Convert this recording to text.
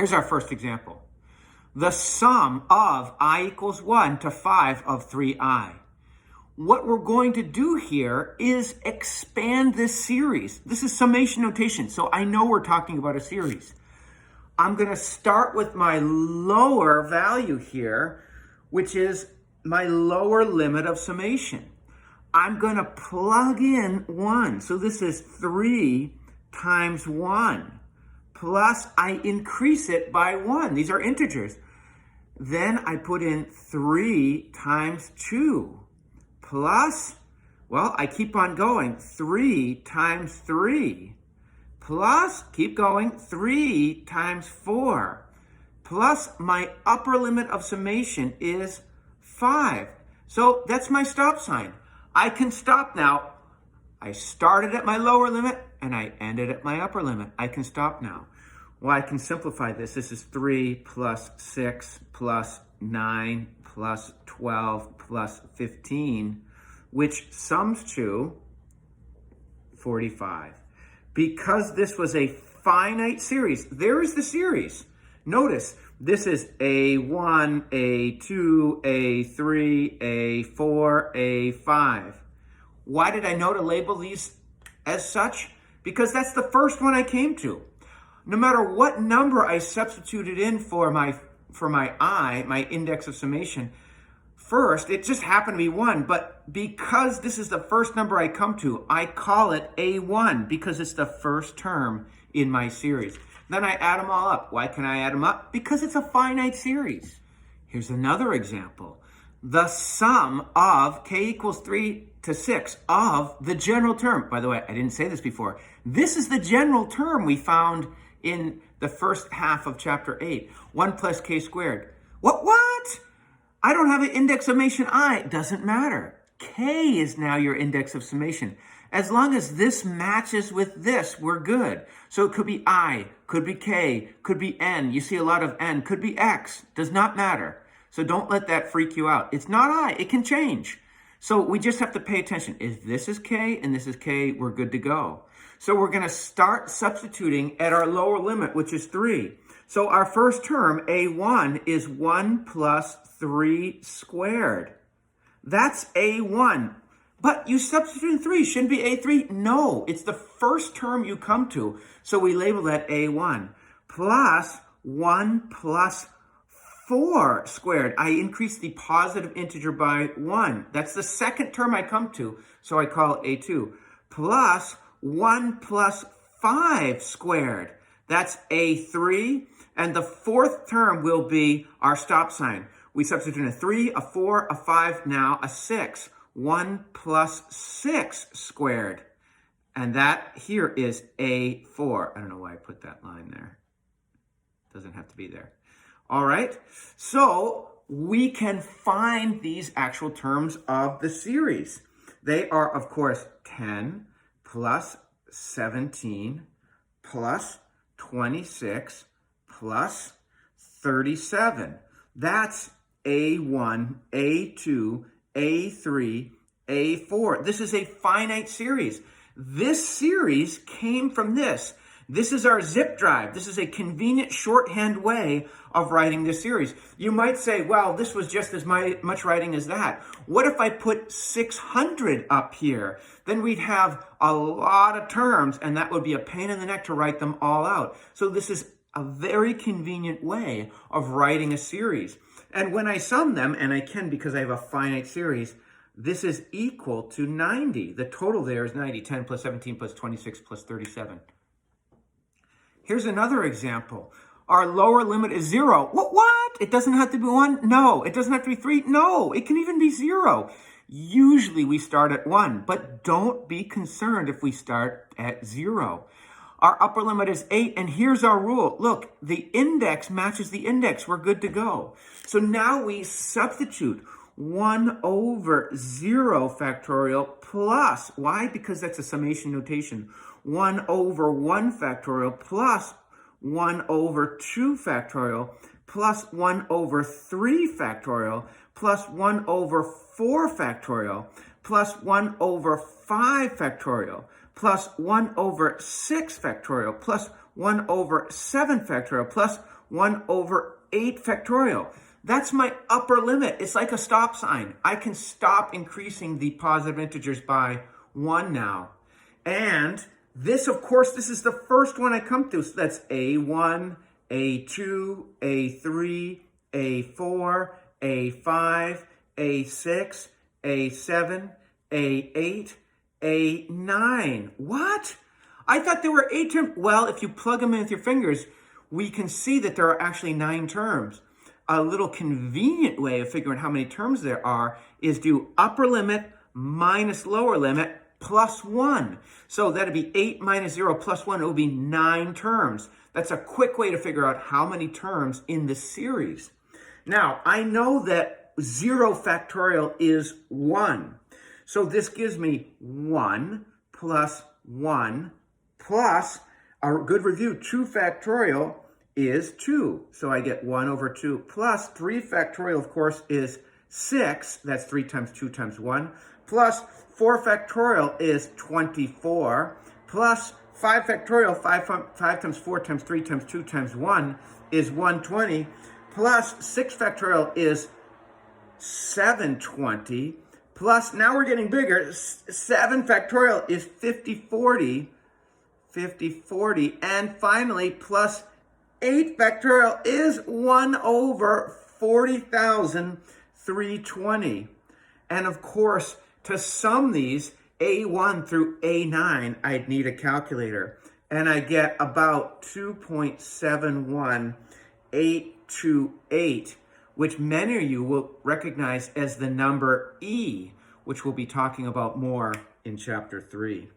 Here's our first example. The sum of I equals 1 to 5 of 3i. What we're going to do here is expand this series. This is summation notation, so I know we're talking about a series. I'm going to start with my lower value here, which is my lower limit of summation. I'm going to plug in 1. So this is 3 times 1. Plus I increase it by 1. These are integers. Then I put in 3 times 2. Plus, well, I keep on going. 3 times 3. Plus, keep going, 3 times 4. Plus, my upper limit of summation is 5. So that's my stop sign. I can stop now. I started at my lower limit and I ended at my upper limit. I can stop now. Well, I can simplify this. This is 3 plus 6 plus 9 plus 12 plus 15, which sums to 45. Because this was a finite series, there is the series. Notice, this is A1, A2, A3, A4, A5. Why did I know to label these as such? Because that's the first one I came to. No matter what number I substituted in for my I, my index of summation, first, it just happened to be 1, but because this is the first number I come to, I call it A1 because it's the first term in my series. Then I add them all up. Why can I add them up? Because it's a finite series. Here's another example. The sum of k equals 3 to 6 of the general term. By the way, I didn't say this before. This is the general term we found in the first half of chapter 8. 1 plus k squared. What? I don't have an index summation I. Doesn't matter. K is now your index of summation. As long as this matches with this, we're good. So it could be I, could be K, could be N. You see a lot of N. Could be X. Does not matter. So don't let that freak you out. It's not I. It can change. So we just have to pay attention. If this is K and this is K, we're good to go. So we're going to start substituting at our lower limit, which is 3. So our first term, A1, is 1 plus 3 squared. That's A1. But you substitute in 3. Shouldn't be A3? No, it's the first term you come to. So we label that A1. Plus 1 plus 4 squared. I increase the positive integer by 1. That's the second term I come to. So I call it A2. Plus 1 plus 5 squared. That's A3. And the fourth term will be our stop sign. We substitute in a 3, a 4, a 5, now a 6. 1 plus 6 squared. And that here is A4. I don't know why I put that line there. Doesn't have to be there. All right. So we can find these actual terms of the series. They are, of course, 10 plus 17 plus 26 plus 37. That's A1, A2, A3, A4. This is a finite series. This series came from this. This is our zip drive. This is a convenient shorthand way of writing this series. You might say, well, this was just as much writing as that. What if I put 600 up here? Then we'd have a lot of terms, and that would be a pain in the neck to write them all out. So this is a very convenient way of writing a series. And when I sum them, and I can because I have a finite series, this is equal to 90. The total there is 90. 10 plus 17 plus 26 plus 37. Here's another example. Our lower limit is 0. What? It doesn't have to be 1? No. It doesn't have to be 3? No. It can even be 0. Usually we start at 1, but don't be concerned if we start at 0. Our upper limit is 8, and here's our rule. Look, the index matches the index. We're good to go. So now we substitute 1 over 0 factorial plus, why? Because that's a summation notation. 1 over 1 factorial plus 1 over 2 factorial plus 1 over 3 factorial plus 1 over 4 factorial plus 1 over 5 factorial plus 1 over 6 factorial plus 1 over 7 factorial plus 1 over 8 factorial. That's my upper limit. It's like a stop sign. I can stop increasing the positive integers by 1 now. And this, of course, this is the first one I come to. So that's A1, A2, A3, A4, A5, A6, A7, A8, A9. What? I thought there were 8 terms. Well, if you plug them in with your fingers, we can see that there are actually 9 terms. A little convenient way of figuring how many terms there are is do upper limit minus lower limit plus 1. So that'd be 8 minus 0 plus 1. It would be 9 terms. That's a quick way to figure out how many terms in the series. Now, I know that 0 factorial is 1. So this gives me 1 plus 1 plus, a good review, 2 factorial is 2. So I get 1 over 2 plus 3 factorial, of course, is 6. That's 3 times 2 times 1. Plus 4 factorial is 24. Plus 5 factorial, 5 times 4 times 3 times 2 times 1 is 120. Plus 6 factorial is 720. Plus, now we're getting bigger, 7 factorial is 5040. And finally, plus 8 factorial is 1 over 40,320. And of course, to sum these, A1 through A9, I'd need a calculator. And I get about 2.71828, which many of you will recognize as the number E, which we'll be talking about more in Chapter 3.